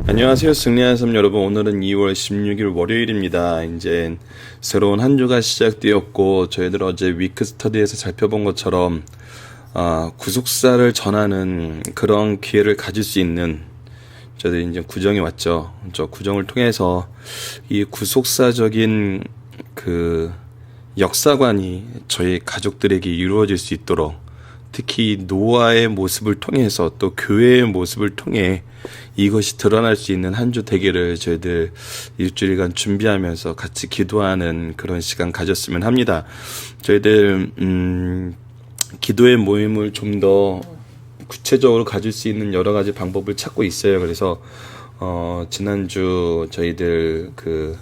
안녕하세요. 승리한 삶 여러분. 오늘은 2월 16일 월요일입니다. 이제 새로운 한 주가 시작되었고, 저희들 어제 위크 스터디에서 살펴본 것처럼 구속사를 전하는 그런 기회를 가질 수 있는 저희들이 이제 구정이 왔죠. 저 구정을 통해서 이 구속사적인 그 역사관이 저희 가족들에게 이루어질 수 있도록, 특히 노아의 모습을 통해서 또 교회의 모습을 통해 이것이 드러날 수 있는 한 주 되기를 저희들 일주일간 준비하면서 같이 기도하는 그런 시간 가졌으면 합니다. 저희들 기도의 모임을 좀 더 구체적으로 가질 수 있는 여러 가지 방법을 찾고 있어요. 그래서 지난주 저희들 그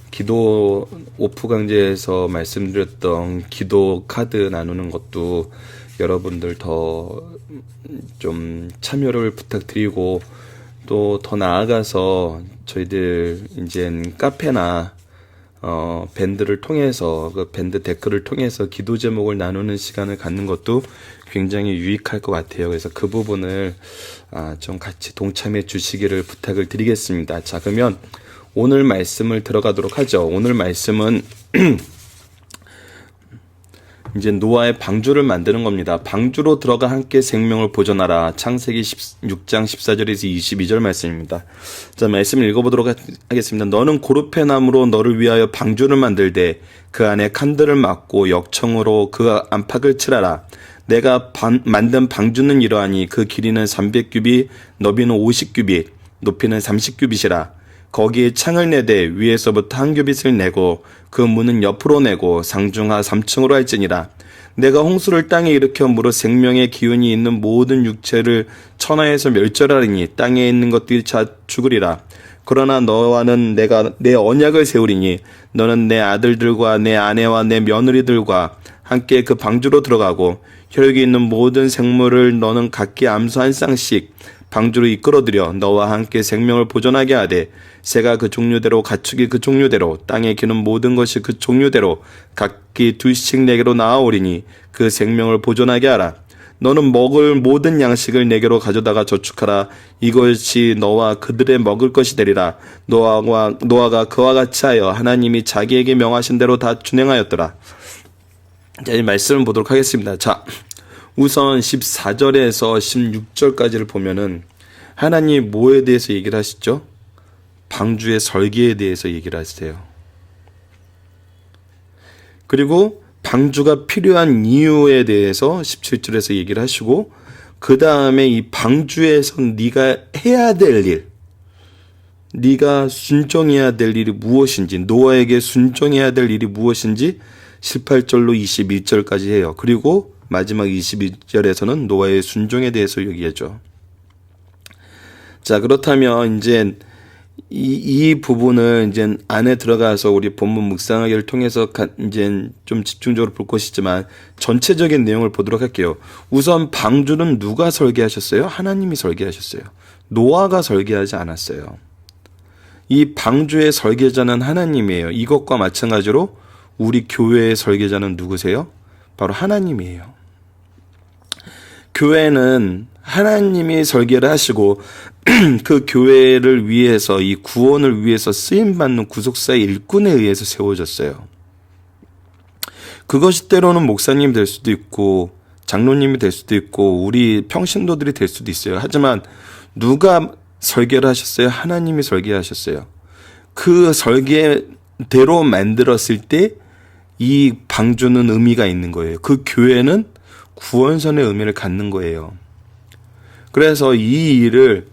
기도 오프 강좌에서 말씀드렸던 기도 카드 나누는 것도 여러분들 더 좀 참여를 부탁드리고, 또 더 나아가서 저희들 이제 카페나 밴드를 통해서, 그 밴드 댓글을 통해서 기도 제목을 나누는 시간을 갖는 것도 굉장히 유익할 것 같아요. 그래서 그 부분을 좀 같이 동참해 주시기를 부탁을 드리겠습니다. 자, 그러면 오늘 말씀을 들어가도록 하죠. 오늘 말씀은 이제 노아의 방주를 만드는 겁니다. 방주로 들어가 함께 생명을 보존하라. 창세기 16장 14절에서 22절 말씀입니다. 자, 말씀을 읽어보도록 하겠습니다. 너는 고르페 나무로 너를 위하여 방주를 만들되 그 안에 칸들을 막고 역청으로 그 안팎을 칠하라. 내가 만든 방주는 이러하니 그 길이는 300규빗, 너비는 50규빗, 높이는 30규빗이라. 거기에 창을 내되 위에서부터 한 규빗을 내고 그 문은 옆으로 내고 상중하 3층으로 할지니라. 내가 홍수를 땅에 일으켜 물어 생명의 기운이 있는 모든 육체를 천하에서 멸절하리니 땅에 있는 것들이 다 죽으리라. 그러나 너와는 내가 내 언약을 세우리니 너는 내 아들들과 내 아내와 내 며느리들과 함께 그 방주로 들어가고 혈육이 있는 모든 생물을 너는 각기 암소 한 쌍씩 방주로 이끌어들여 너와 함께 생명을 보존하게 하되 새가 그 종류대로 가축이 그 종류대로 땅에 기는 모든 것이 그 종류대로 각기 둘씩 내게로 나아오리니 그 생명을 보존하게 하라. 너는 먹을 모든 양식을 내게로 가져다가 저축하라. 이것이 너와 그들의 먹을 것이 되리라. 노아가 그와 같이 하여 하나님이 자기에게 명하신 대로 다 준행하였더라. 자, 이 말씀을 보도록 하겠습니다. 자, 우선 14절에서 16절까지를 보면은 하나님 뭐에 대해서 얘기를 하시죠? 방주의 설계에 대해서 얘기를 하세요. 그리고 방주가 필요한 이유에 대해서 17절에서 얘기를 하시고, 그 다음에 이 방주에서 네가 해야 될 일, 네가 순종해야 될 일이 무엇인지, 노아에게 순종해야 될 일이 무엇인지 18절로 21절까지 해요. 그리고 마지막 22절에서는 노아의 순종에 대해서 얘기하죠. 자, 그렇다면 이제 이 부분을 이제 안에 들어가서 우리 본문 묵상하기를 통해서 이제 좀 집중적으로 볼 것이지만 전체적인 내용을 보도록 할게요. 우선 방주는 누가 설계하셨어요? 하나님이 설계하셨어요. 노아가 설계하지 않았어요. 이 방주의 설계자는 하나님이에요. 이것과 마찬가지로 우리 교회의 설계자는 누구세요? 바로 하나님이에요. 교회는 하나님이 설계를 하시고 그 교회를 위해서, 이 구원을 위해서 쓰임받는 구속사의 일꾼에 의해서 세워졌어요. 그것이 때로는 목사님이 될 수도 있고 장로님이 될 수도 있고 우리 평신도들이 될 수도 있어요. 하지만 누가 설계를 하셨어요? 하나님이 설계하셨어요. 그 설계대로 만들었을 때 이 방주는 의미가 있는 거예요. 그 교회는 구원선의 의미를 갖는 거예요. 그래서 이 일을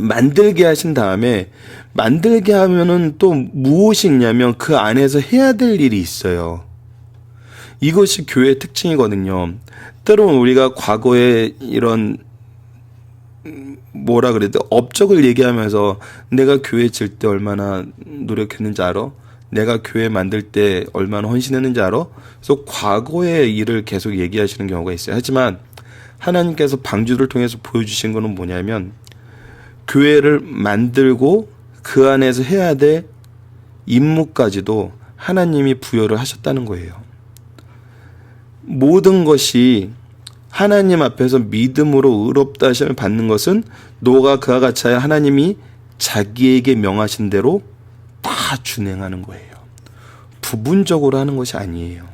만들게 하신 다음에, 만들게 하면은 또 무엇이 있냐면 그 안에서 해야 될 일이 있어요. 이것이 교회의 특징이거든요. 때로는 우리가 과거에 이런 뭐라 그래도 업적을 얘기하면서 내가 교회 질 때 얼마나 노력했는지 알아? 내가 교회 만들 때 얼마나 헌신했는지 알아? 그래서 과거의 일을 계속 얘기하시는 경우가 있어요. 하지만 하나님께서 방주를 통해서 보여주신 것은 뭐냐면 교회를 만들고 그 안에서 해야 될 임무까지도 하나님이 부여를 하셨다는 거예요. 모든 것이 하나님 앞에서 믿음으로 의롭다 하심을 받는 것은 노아가 그와 같이 하여 하나님이 자기에게 명하신 대로 다 준행하는 거예요. 부분적으로 하는 것이 아니에요.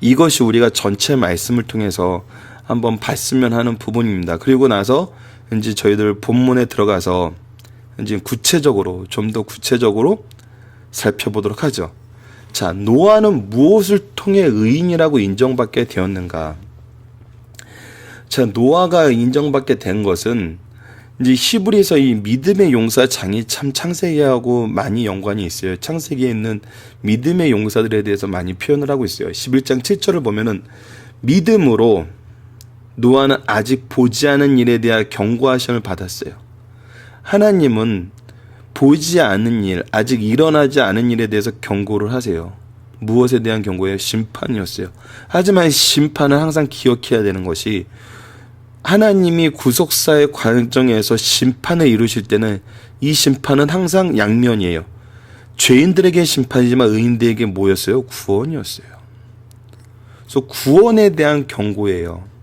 이것이 우리가 전체 말씀을 통해서 한번 봤으면 하는 부분입니다. 그리고 나서 이제 저희들 본문에 들어가서 이제 구체적으로, 좀 더 구체적으로 살펴보도록 하죠. 자, 노아는 무엇을 통해 의인이라고 인정받게 되었는가? 자, 노아가 인정받게 된 것은 이제 히브리서 이 믿음의 용사장이 참 창세기하고 많이 연관이 있어요. 창세기에 있는 믿음의 용사들에 대해서 많이 표현을 하고 있어요. 11장 7절을 보면은 믿음으로 노아는 아직 보지 않은 일에 대한 경고하심을 받았어요. 하나님은 보이지 않은 일, 아직 일어나지 않은 일에 대해서 경고를 하세요. 무엇에 대한 경고예요? 심판이었어요. 하지만 심판은 항상 기억해야 되는 것이, 하나님이 구속사의 과정에서 심판을 이루실 때는 이 심판은 항상 양면이에요. 죄인들에게 심판이지만 의인들에게 뭐였어요? 구원이었어요. 그래서 구원에 대한 경고예요.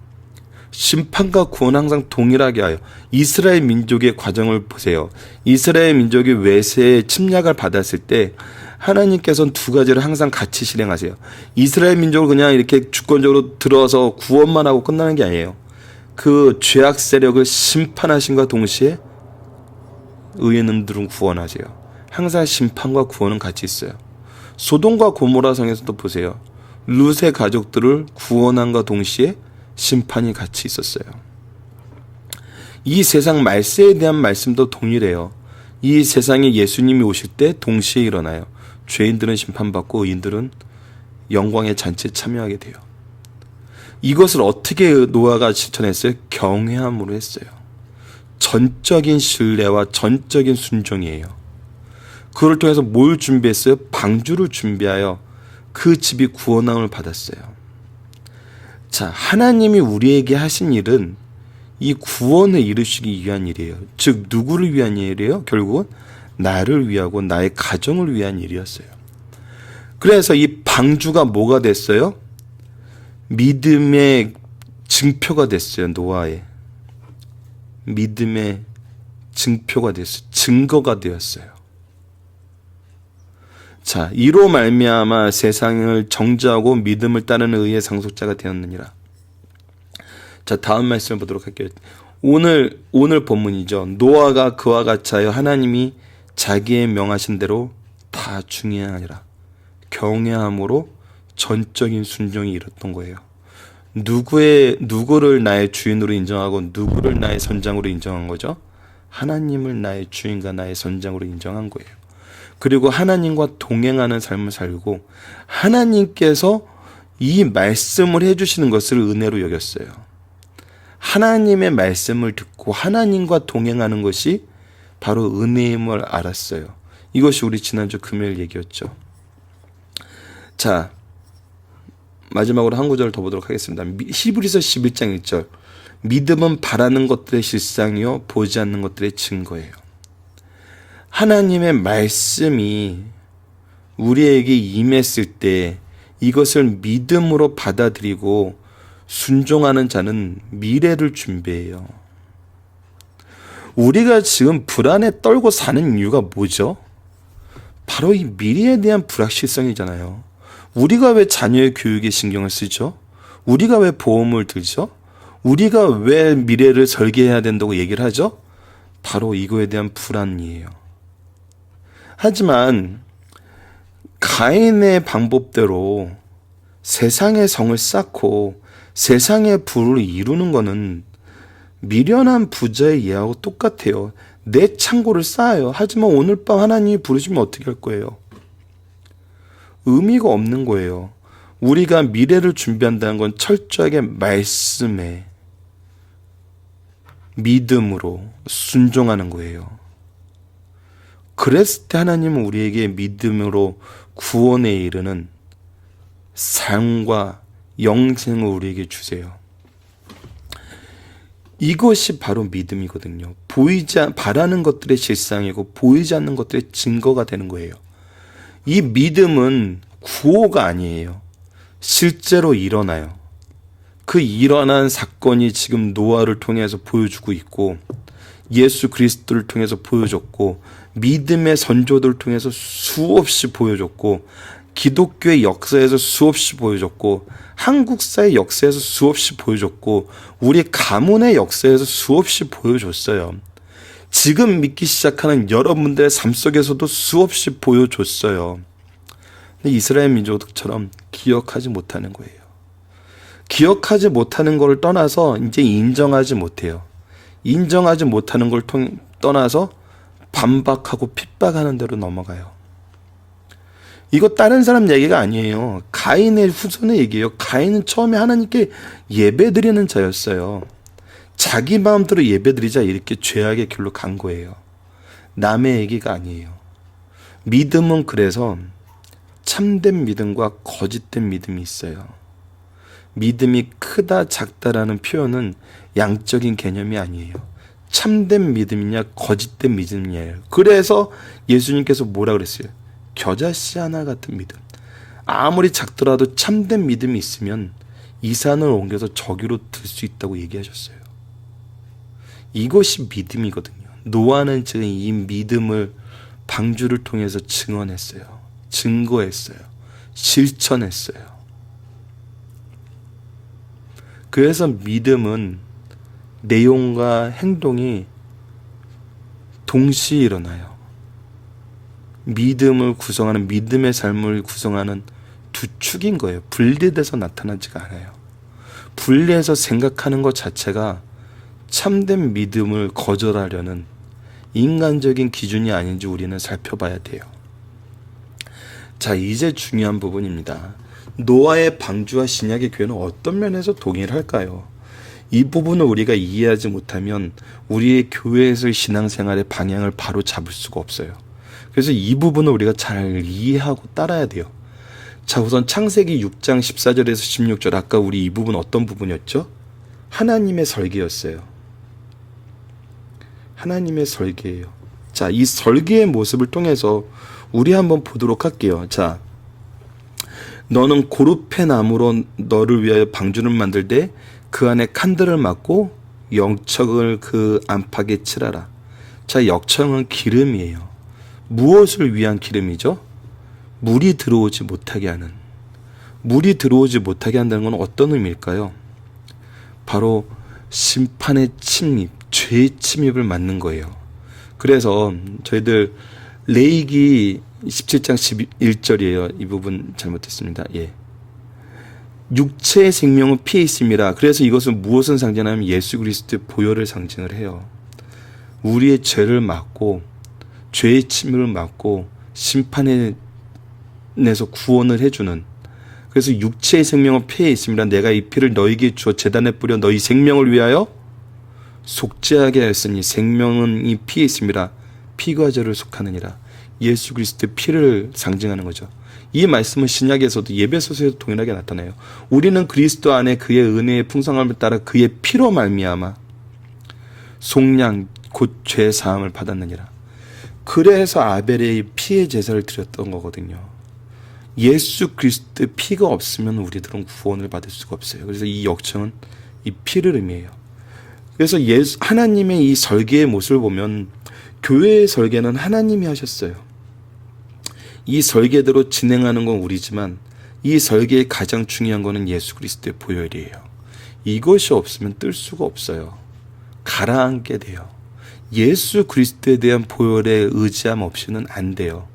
심판과 구원 항상 동일하게 하여. 이스라엘 민족의 과정을 보세요. 이스라엘 민족이 외세의 침략을 받았을 때 하나님께서는 두 가지를 항상 같이 실행하세요. 이스라엘 민족을 그냥 이렇게 주권적으로 들어서 구원만 하고 끝나는 게 아니에요. 그 죄악 세력을 심판하심과 동시에 의인들은 구원하세요. 항상 심판과 구원은 같이 있어요. 소돔과 고모라 성에서도 보세요. 룻의 가족들을 구원함과 동시에 심판이 같이 있었어요. 이 세상 말세에 대한 말씀도 동일해요. 이 세상에 예수님이 오실 때 동시에 일어나요. 죄인들은 심판받고 의인들은 영광의 잔치에 참여하게 돼요. 이것을 어떻게 노아가 실천했어요? 경외함으로 했어요. 전적인 신뢰와 전적인 순종이에요. 그걸 통해서 뭘 준비했어요? 방주를 준비하여 그 집이 구원함을 받았어요. 자, 하나님이 우리에게 하신 일은 이 구원을 이루시기 위한 일이에요. 즉 누구를 위한 일이에요? 결국은 나를 위하고 나의 가정을 위한 일이었어요. 그래서 이 방주가 뭐가 됐어요? 믿음의 증표가 됐어요. 노아의 믿음의 증표가 됐어요. 증거가 되었어요. 자, 이로 말미암아 세상을 정죄하고 믿음을 따르는 의의 상속자가 되었느니라. 자, 다음 말씀을 보도록 할게요. 오늘 본문이죠. 노아가 그와 같이 하여 하나님이 자기의 명하신 대로 다 중행하니라. 경외함으로 전적인 순종이 이뤘던 거예요. 누구를 나의 주인으로 인정하고 누구를 나의 선장으로 인정한 거죠? 하나님을 나의 주인과 나의 선장으로 인정한 거예요. 그리고 하나님과 동행하는 삶을 살고 하나님께서 이 말씀을 해주시는 것을 은혜로 여겼어요. 하나님의 말씀을 듣고 하나님과 동행하는 것이 바로 은혜임을 알았어요. 이것이 우리 지난주 금요일 얘기였죠. 자, 마지막으로 한 구절을 더 보도록 하겠습니다. 히브리서 11장 1절. 믿음은 바라는 것들의 실상이요 보지 않는 것들의 증거예요. 하나님의 말씀이 우리에게 임했을 때 이것을 믿음으로 받아들이고 순종하는 자는 미래를 준비해요. 우리가 지금 불안에 떨고 사는 이유가 뭐죠? 바로 이 미래에 대한 불확실성이잖아요. 우리가 왜 자녀의 교육에 신경을 쓰죠? 우리가 왜 보험을 들죠? 우리가 왜 미래를 설계해야 된다고 얘기를 하죠? 바로 이거에 대한 불안이에요. 하지만 가인의 방법대로 세상의 성을 쌓고 세상의 부를 이루는 것은 미련한 부자의 예하고 똑같아요. 내 창고를 쌓아요. 하지만 오늘 밤 하나님이 부르시면 어떻게 할 거예요? 의미가 없는 거예요. 우리가 미래를 준비한다는 건 철저하게 말씀에 믿음으로 순종하는 거예요. 그랬을 때 하나님은 우리에게 믿음으로 구원에 이르는 삶과 영생을 우리에게 주세요. 이것이 바로 믿음이거든요. 바라는 것들의 실상이고 보이지 않는 것들의 증거가 되는 거예요. 이 믿음은 구호가 아니에요. 실제로 일어나요. 그 일어난 사건이 지금 노아를 통해서 보여주고 있고 예수 그리스도를 통해서 보여줬고, 믿음의 선조들을 통해서 수없이 보여줬고, 기독교의 역사에서 수없이 보여줬고, 한국사의 역사에서 수없이 보여줬고, 우리 가문의 역사에서 수없이 보여줬어요. 지금 믿기 시작하는 여러분들의 삶 속에서도 수없이 보여줬어요. 근데 이스라엘 민족처럼 기억하지 못하는 거예요. 기억하지 못하는 걸 떠나서 이제 인정하지 못해요. 인정하지 못하는 걸 떠나서 반박하고 핍박하는 대로 넘어가요. 이거 다른 사람 얘기가 아니에요. 가인의 후손의 얘기예요. 가인은 처음에 하나님께 예배드리는 자였어요. 자기 마음대로 예배드리자 이렇게 죄악의 길로 간 거예요. 남의 얘기가 아니에요. 믿음은 그래서 참된 믿음과 거짓된 믿음이 있어요. 믿음이 크다 작다라는 표현은 양적인 개념이 아니에요. 참된 믿음이냐 거짓된 믿음이냐예요. 그래서 예수님께서 뭐라 그랬어요? 겨자씨 하나 같은 믿음. 아무리 작더라도 참된 믿음이 있으면 이 산을 옮겨서 저기로 들 수 있다고 얘기하셨어요. 이것이 믿음이거든요. 노아는 지금 이 믿음을 방주를 통해서 증언했어요. 증거했어요. 실천했어요. 그래서 믿음은 내용과 행동이 동시에 일어나요. 믿음을 구성하는, 믿음의 삶을 구성하는 두 축인 거예요. 분리돼서 나타나지가 않아요. 분리해서 생각하는 것 자체가 참된 믿음을 거절하려는 인간적인 기준이 아닌지 우리는 살펴봐야 돼요. 자, 이제 중요한 부분입니다. 노아의 방주와 신약의 교회는 어떤 면에서 동일할까요? 이 부분을 우리가 이해하지 못하면 우리의 교회에서의 신앙생활의 방향을 바로 잡을 수가 없어요. 그래서 이 부분을 우리가 잘 이해하고 따라야 돼요. 자, 우선 창세기 6장 14절에서 16절, 아까 우리 이 부분 어떤 부분이었죠? 하나님의 설계였어요. 하나님의 설계예요. 자, 이 설계의 모습을 통해서 우리 한번 보도록 할게요. 자, 너는 고르페 나무로 너를 위하여 방주를 만들되 그 안에 칸들을 막고 영청을 그 안팎에 칠하라. 자, 역청은 기름이에요. 무엇을 위한 기름이죠? 물이 들어오지 못하게 하는. 물이 들어오지 못하게 한다는 건 어떤 의미일까요? 바로 심판의 침입, 죄의 침입을 막는 거예요. 그래서 저희들 레위기 17장 11절이에요. 이 부분 잘못했습니다. 예. 육체의 생명은 피에 있습니다. 그래서 이것은 무엇을 상징하냐면 예수 그리스도의 보혈을 상징을 해요. 우리의 죄를 막고 죄의 침입을 막고 심판에 내서 구원을 해주는, 그래서 육체의 생명은 피에 있습니다. 내가 이 피를 너희에게 주어 제단에 뿌려 너희 생명을 위하여 속죄하게 하였으니 생명은 이 피에 있습니다. 피가 저를 속하느니라. 예수 그리스도의 피를 상징하는 거죠. 이 말씀은 신약에서도 예배소서에도 동일하게 나타나요. 우리는 그리스도 안에 그의 은혜의 풍성함을 따라 그의 피로 말미암아 속량 곧 죄 사함을 받았느니라. 그래서 아벨의 피의 제사를 드렸던 거거든요. 예수 그리스도의 피가 없으면 우리들은 구원을 받을 수가 없어요. 그래서 이 역청은 이 피를 의미해요. 그래서 하나님의 이 설계의 모습을 보면 교회의 설계는 하나님이 하셨어요. 이 설계대로 진행하는 건 우리지만 이 설계의 가장 중요한 거는 예수 그리스도의 보혈이에요. 이것이 없으면 뜰 수가 없어요. 가라앉게 돼요. 예수 그리스도에 대한 보혈의 의지함 없이는 안 돼요.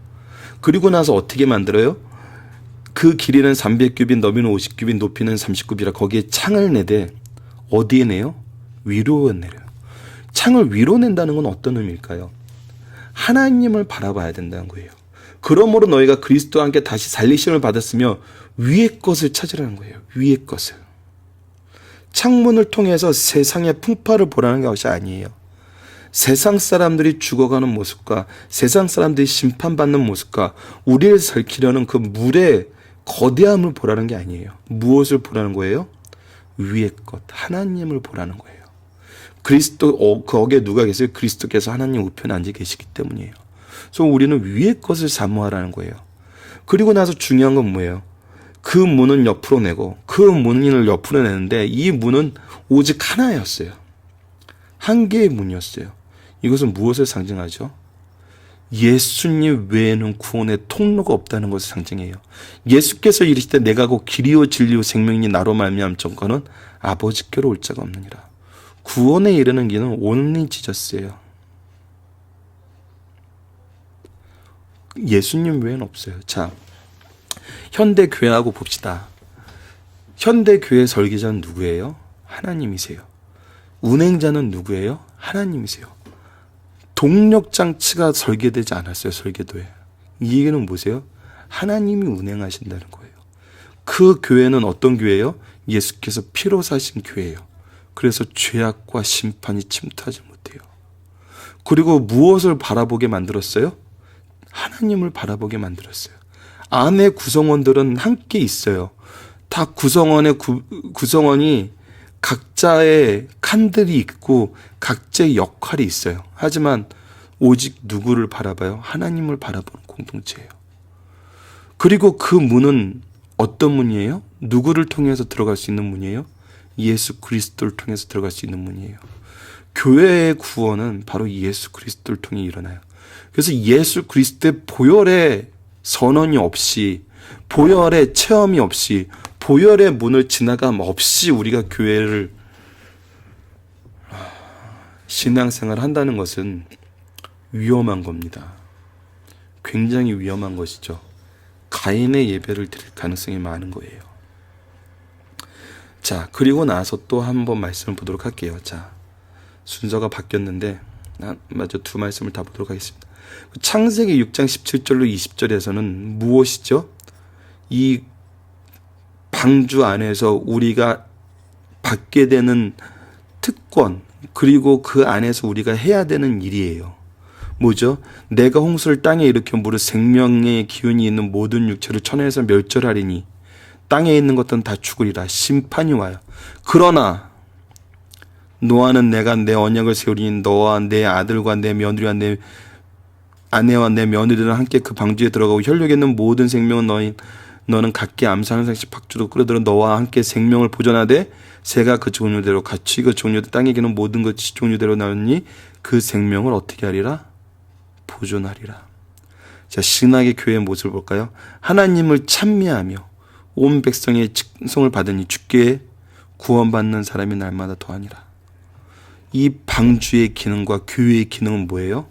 그리고 나서 어떻게 만들어요? 그 길이는 300규빗, 너비는 50규빗, 높이는 30규빗이라 거기에 창을 내되 어디에 내요? 위로 내려요. 창을 위로 낸다는 건 어떤 의미일까요? 하나님을 바라봐야 된다는 거예요. 그러므로 너희가 그리스도와 함께 다시 살리심을 받았으며 위의 것을 찾으라는 거예요. 위의 것을. 창문을 통해서 세상의 풍파를 보라는 것이 아니에요. 세상 사람들이 죽어가는 모습과 세상 사람들이 심판받는 모습과 우리를 살키려는 그 물의 거대함을 보라는 게 아니에요. 무엇을 보라는 거예요? 위의 것, 하나님을 보라는 거예요. 그리스도, 거기에 누가 계세요? 그리스도께서 하나님 우편에 앉아 계시기 때문이에요. 그래서 우리는 위의 것을 사모하라는 거예요. 그리고 나서 중요한 건 뭐예요? 그 문은 옆으로 내고 그 문을 옆으로 내는데 이 문은 오직 하나였어요. 한 개의 문이었어요. 이것은 무엇을 상징하죠? 예수님 외에는 구원의 통로가 없다는 것을 상징해요. 예수께서 이르시되 내가 곧 길이요 진리요 생명이니 나로 말미암 정거는 아버지께로 올 자가 없느니라. 구원에 이르는 길은 온리 지저스예요. 예수님 외에는 없어요. 자, 현대 교회하고 봅시다. 현대 교회 설계자는 누구예요? 하나님이세요. 운행자는 누구예요? 하나님이세요. 동력 장치가 설계되지 않았어요. 설계도에. 이 얘기는 뭐세요? 하나님이 운행하신다는 거예요. 그 교회는 어떤 교회예요? 예수께서 피로 사신 교회예요. 그래서 죄악과 심판이 침투하지 못해요. 그리고 무엇을 바라보게 만들었어요? 하나님을 바라보게 만들었어요. 안에 구성원들은 함께 있어요. 다 구성원이 각자의 칸들이 있고 각자의 역할이 있어요. 하지만 오직 누구를 바라봐요? 하나님을 바라보는 공동체예요. 그리고 그 문은 어떤 문이에요? 누구를 통해서 들어갈 수 있는 문이에요? 예수 그리스도를 통해서 들어갈 수 있는 문이에요. 교회의 구원은 바로 예수 그리스도를 통해 일어나요. 그래서 예수 그리스도의 보혈의 선언이 없이, 보혈의 체험이 없이, 보혈의 문을 지나감 없이 우리가 교회를 신앙생활을 한다는 것은 위험한 겁니다. 굉장히 위험한 것이죠. 가인의 예배를 드릴 가능성이 많은 거예요. 자, 그리고 나서 또 한 번 말씀을 보도록 할게요. 자, 순서가 바뀌었는데 마저 두 말씀을 다 보도록 하겠습니다. 창세기 6장 17절로 20절에서는 무엇이죠? 이 방주 안에서 우리가 받게 되는 특권, 그리고 그 안에서 우리가 해야 되는 일이에요. 뭐죠? 내가 홍수를 땅에 일으켜 물을 생명의 기운이 있는 모든 육체를 천하에서 멸절하리니 땅에 있는 것들은 다 죽으리라. 심판이 와요. 그러나 노아는 내가 내 언약을 세우리니 너와 내 아들과 내 며느리와 내 아내와 내 며느리는 함께 그 방주에 들어가고 혈육에 있는 모든 생명은 너는 각기 암사 한 상씩 박주로 끌어들여 너와 함께 생명을 보존하되 새가 그 종류대로 같이 그 종류대로 땅에 기는 모든 것이 종류대로 나오니 그 생명을 어떻게 하리라? 보존하리라. 자, 신학의 교회의 모습을 볼까요? 하나님을 찬미하며 온 백성의 칭송을 받으니 주께 구원받는 사람이 날마다 더하니라. 이 방주의 기능과 교회의 기능은 뭐예요?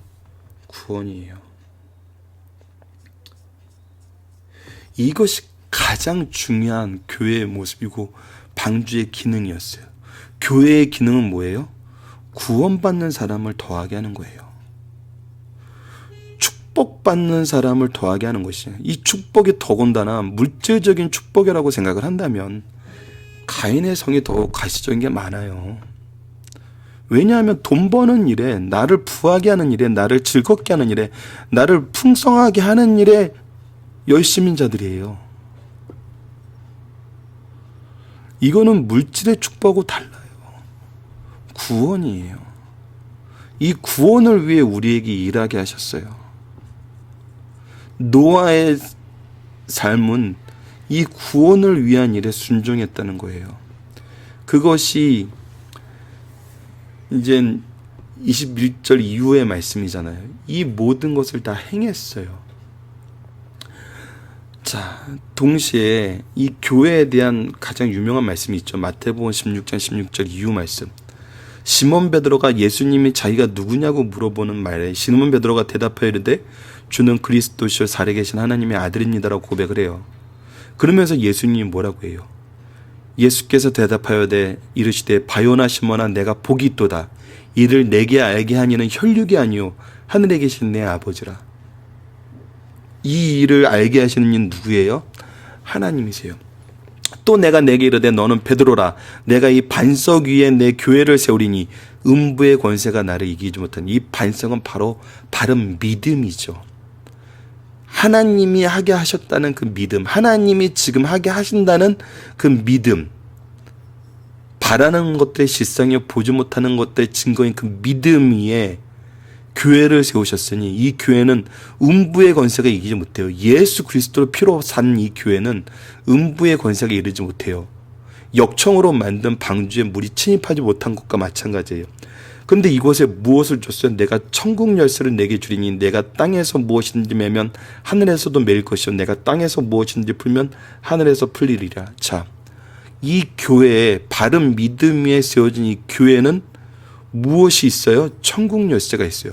구원이에요. 이것이 가장 중요한 교회의 모습이고 방주의 기능이었어요. 교회의 기능은 뭐예요? 구원받는 사람을 더하게 하는 거예요. 축복받는 사람을 더하게 하는 것이에요. 이 축복이 더군다나 물질적인 축복이라고 생각을 한다면 가인의 성이 더 가시적인 게 많아요. 왜냐하면 돈 버는 일에, 나를 부하게 하는 일에, 나를 즐겁게 하는 일에, 나를 풍성하게 하는 일에 열심인 자들이에요. 이거는 물질의 축복하고 달라요. 구원이에요. 이 구원을 위해 우리에게 일하게 하셨어요. 노아의 삶은 이 구원을 위한 일에 순종했다는 거예요. 그것이 이제 21절 이후의 말씀이잖아요. 이 모든 것을 다 행했어요. 자, 동시에 이 교회에 대한 가장 유명한 말씀이 있죠. 마태복음 16장 16절 이후 말씀. 시몬 베드로가 예수님이 자기가 누구냐고 물어보는 말에 시몬 베드로가 대답하여 이르되 주는 그리스도시요 살아계신 하나님의 아들입니다라고 고백을 해요. 그러면서 예수님이 뭐라고 해요? 예수께서 대답하여 이르시되 바요나 시몬아 내가 복이 있도다. 이를 내게 알게 하니는 혈육이 아니요 하늘에 계신 내 아버지라. 이 일을 알게 하시는 이는 누구예요? 하나님이세요. 또 내가 내게 이르되 너는 베드로라. 내가 이 반석 위에 내 교회를 세우리니 음부의 권세가 나를 이기지 못한. 이 반석은 바로 바른 믿음이죠. 하나님이 하게 하셨다는 그 믿음, 하나님이 지금 하게 하신다는 그 믿음, 바라는 것들의 실상이요 보지 못하는 것들의 증거인 그 믿음 위에 교회를 세우셨으니 이 교회는 음부의 권세가 이기지 못해요. 예수 그리스도를 피로 산 이 교회는 음부의 권세가 이르지 못해요. 역청으로 만든 방주에 물이 침입하지 못한 것과 마찬가지예요. 근데 이곳에 무엇을 줬어요? 내가 천국 열쇠를 내게 주리니 내가 땅에서 무엇이든지 매면 하늘에서도 매일 것이요 내가 땅에서 무엇이든지 풀면 하늘에서 풀리리라. 자, 이 교회에 바른 믿음 위에 세워진 이 교회는 무엇이 있어요? 천국 열쇠가 있어요.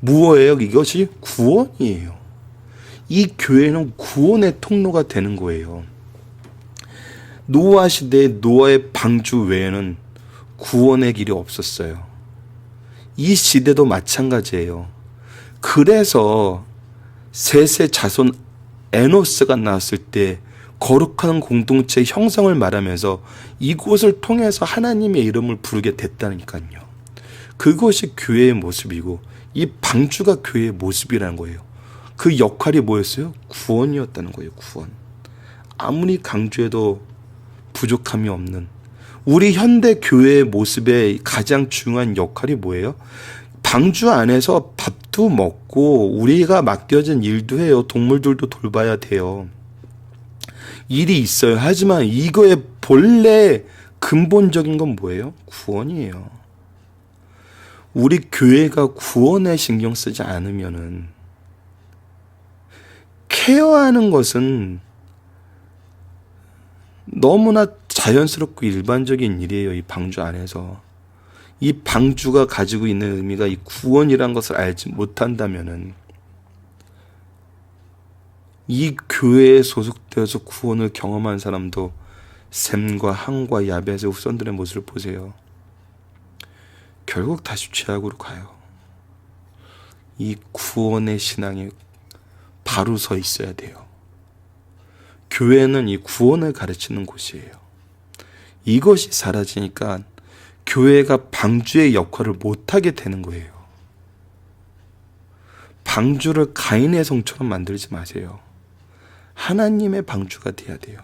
무엇이에요? 이것이 구원이에요. 이 교회는 구원의 통로가 되는 거예요. 노아 시대의 노아의 방주 외에는 구원의 길이 없었어요. 이 시대도 마찬가지예요. 그래서 셋의 자손 에노스가 나왔을 때 거룩한 공동체의 형성을 말하면서 이곳을 통해서 하나님의 이름을 부르게 됐다니까요. 그것이 교회의 모습이고 이 방주가 교회의 모습이라는 거예요. 그 역할이 뭐였어요? 구원이었다는 거예요. 구원. 아무리 강조해도 부족함이 없는 우리 현대 교회의 모습의 가장 중요한 역할이 뭐예요? 방주 안에서 밥도 먹고 우리가 맡겨진 일도 해요. 동물들도 돌봐야 돼요. 일이 있어요. 하지만 이거의 본래 근본적인 건 뭐예요? 구원이에요. 우리 교회가 구원에 신경 쓰지 않으면은 케어하는 것은 너무나 자연스럽고 일반적인 일이에요. 이 방주 안에서. 이 방주가 가지고 있는 의미가 이 구원이란 것을 알지 못한다면은 이 교회에 소속되어서 구원을 경험한 사람도 샘과 항과 야벳의 후손들의 모습을 보세요. 결국 다시 죄악으로 가요. 이 구원의 신앙에 바로 서 있어야 돼요. 교회는 이 구원을 가르치는 곳이에요. 이것이 사라지니까 교회가 방주의 역할을 못하게 되는 거예요. 방주를 가인의 성처럼 만들지 마세요. 하나님의 방주가 돼야 돼요.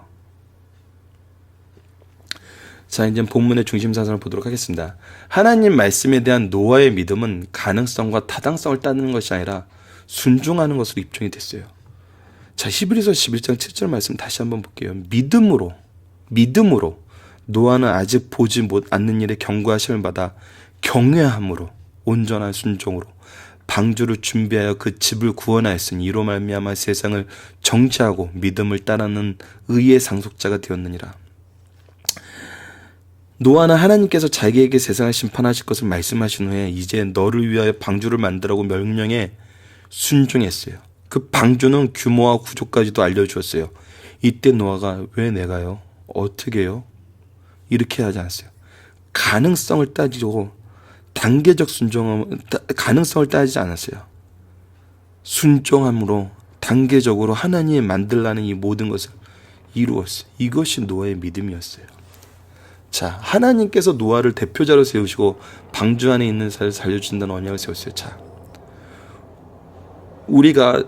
자, 이제 본문의 중심 사상을 보도록 하겠습니다. 하나님 말씀에 대한 노아의 믿음은 가능성과 타당성을 따르는 것이 아니라 순종하는 것으로 입증이 됐어요. 자, 히브리서 11장 7절 말씀 다시 한번 볼게요. 믿음으로 노아는 아직 보지 못 않는 일에 경고하심을 받아 경외함으로 온전한 순종으로 방주를 준비하여 그 집을 구원하였으니 이로 말미암아 세상을 정죄하고 믿음을 따르는 의의 상속자가 되었느니라. 노아는 하나님께서 자기에게 세상을 심판하실 것을 말씀하신 후에 이제 너를 위하여 방주를 만들라고 명령에 순종했어요. 그 방주는 규모와 구조까지도 알려주었어요. 이때 노아가 왜 내가요? 어떻게요? 이렇게 하지 않았어요. 가능성을 따지고 단계적 순종함, 가능성을 따지지 않았어요. 순종함으로 단계적으로 하나님이 만들라는 이 모든 것을 이루었어요. 이것이 노아의 믿음이었어요. 자, 하나님께서 노아를 대표자로 세우시고 방주 안에 있는 사람을 살려준다는 언약을 세웠어요. 자, 우리가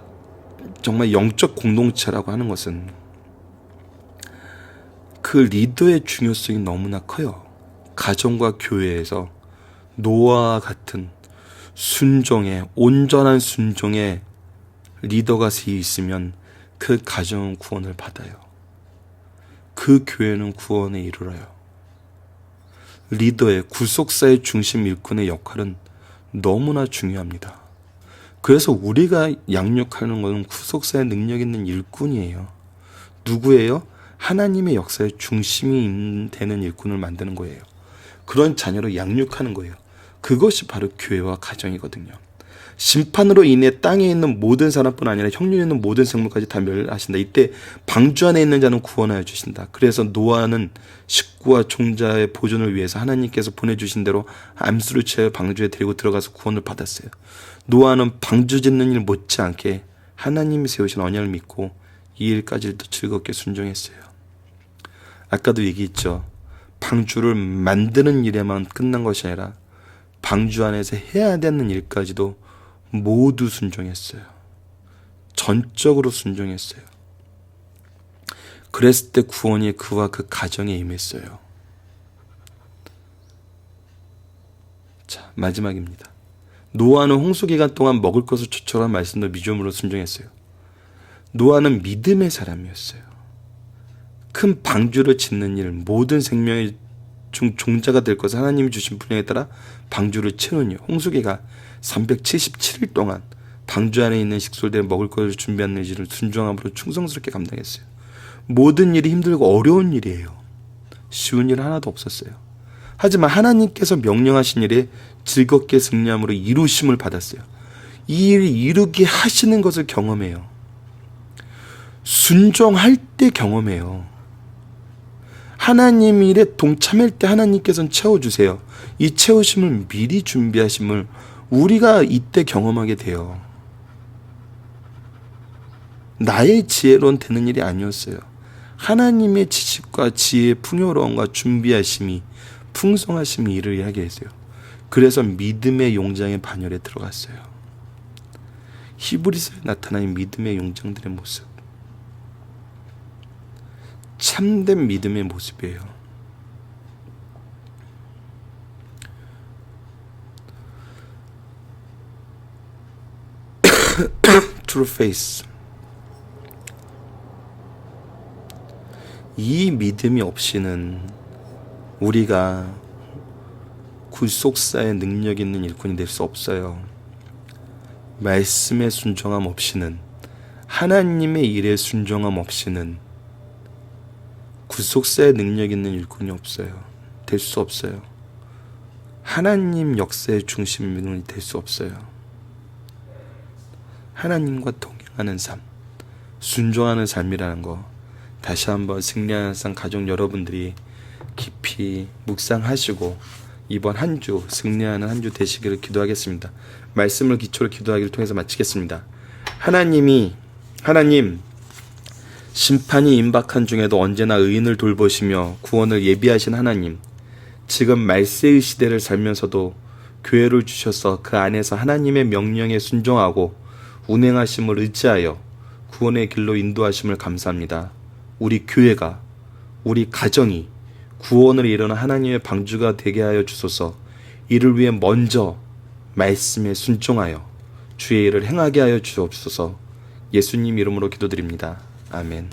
정말 영적 공동체라고 하는 것은 그 리더의 중요성이 너무나 커요. 가정과 교회에서 노아와 같은 순종의, 온전한 순종의 리더가 있으면 그 가정은 구원을 받아요. 그 교회는 구원에 이르러요. 리더의, 구속사의 중심 일꾼의 역할은 너무나 중요합니다. 그래서 우리가 양육하는 것은 구속사의 능력 있는 일꾼이에요. 누구예요? 하나님의 역사의 중심이 되는 일꾼을 만드는 거예요. 그런 자녀로 양육하는 거예요. 그것이 바로 교회와 가정이거든요. 심판으로 인해 땅에 있는 모든 사람뿐 아니라 형륜에 있는 모든 생물까지 다 멸하신다. 이때 방주 안에 있는 자는 구원하여 주신다. 그래서 노아는 식구와 종자의 보존을 위해서 하나님께서 보내주신 대로 암수를 채워 방주에 데리고 들어가서 구원을 받았어요. 노아는 방주 짓는 일 못지않게 하나님이 세우신 언약을 믿고 이 일까지도 즐겁게 순종했어요. 아까도 얘기했죠. 방주를 만드는 일에만 끝난 것이 아니라 방주 안에서 해야 되는 일까지도 모두 순종했어요. 전적으로 순종했어요. 그랬을 때 구원이 그와 그 가정에 임했어요. 자, 마지막입니다. 노아는 홍수 기간 동안 먹을 것을 조촐한 말씀도 믿음으로 순종했어요. 노아는 믿음의 사람이었어요. 큰 방주를 짓는 일, 모든 생명의 중 종자가 될 것을 하나님이 주신 분량에 따라 방주를 채우니 홍수기가 377일 동안 방주 안에 있는 식솔들의 먹을 것을 준비하는 일을 순종함으로 충성스럽게 감당했어요. 모든 일이 힘들고 어려운 일이에요. 쉬운 일 하나도 없었어요. 하지만 하나님께서 명령하신 일에 즐겁게 승리함으로 이루심을 받았어요. 이 일을 이루게 하시는 것을 경험해요. 순종할 때 경험해요. 하나님 일에 동참할 때 하나님께서는 채워주세요. 이 채우심을 미리 준비하심을 우리가 이때 경험하게 돼요. 나의 지혜로는 되는 일이 아니었어요. 하나님의 지식과 지혜의 풍요로움과 준비하심이 풍성하심이 일을 하게 했어요. 그래서 믿음의 용장의 반열에 들어갔어요. 히브리서에 나타나는 믿음의 용장들의 모습, 참된 믿음의 모습이에요. True faith. 이 믿음이 없이는 우리가 구속사의 능력 있는 일꾼이 될 수 없어요. 말씀의 순종함 없이는, 하나님의 일에 순종함 없이는 구속사의 능력 있는 일꾼이 없어요. 될 수 없어요. 하나님 역사의 중심이 될 수 없어요. 하나님과 동행하는 삶, 순종하는 삶이라는 거 다시 한번 승리하는 삶 가족 여러분들이 깊이 묵상하시고 이번 한 주 승리하는 한 주 되시기를 기도하겠습니다. 말씀을 기초로 기도하기를 통해서 마치겠습니다. 하나님 심판이 임박한 중에도 언제나 의인을 돌보시며 구원을 예비하신 하나님, 지금 말세의 시대를 살면서도 교회를 주셔서 그 안에서 하나님의 명령에 순종하고 운행하심을 의지하여 구원의 길로 인도하심을 감사합니다. 우리 교회가, 우리 가정이 구원을 이루는 하나님의 방주가 되게 하여 주소서. 이를 위해 먼저 말씀에 순종하여 주의 일을 행하게 하여 주옵소서. 예수님 이름으로 기도드립니다. 아멘.